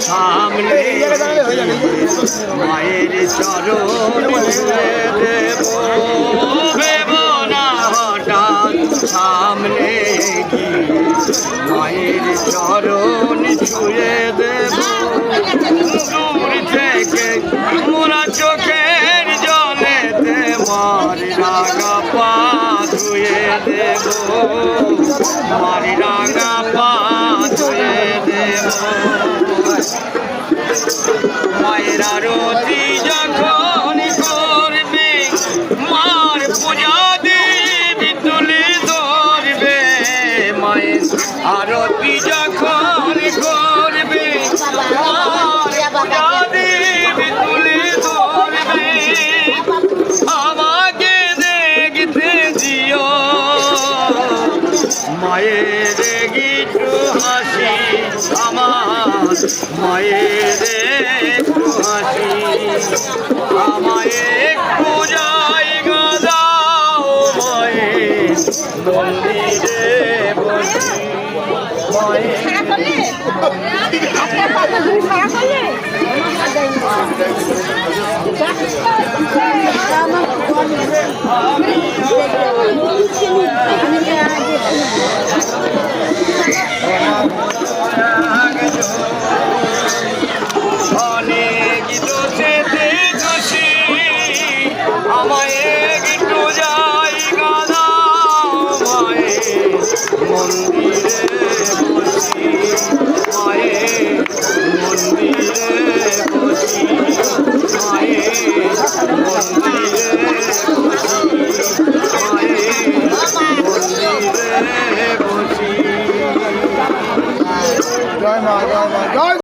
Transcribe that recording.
সামনে মায়ের চরণ দেব ভেব না হঠাৎ সামনে মায়ের চরণ ছুঁয়ে দেব দূর থেকে মোরা চোখের জলেতে মার রাঙা পা ধুয়ে দেব মার রাঙা পা ধুয়ে দেব মায়ের আরতি যখন করবে মার পূজা দেবী তুলে ধরবে মায়ের আরতি যখন করবে মার পূজা দেবী তুলে ধরবে আমাকে দেখতে দিও মায়ের একটু হাসি আমার মায়ের একটু হাসি আমায় একটু জায়গা দাও মায়ের মন্দিরে বসি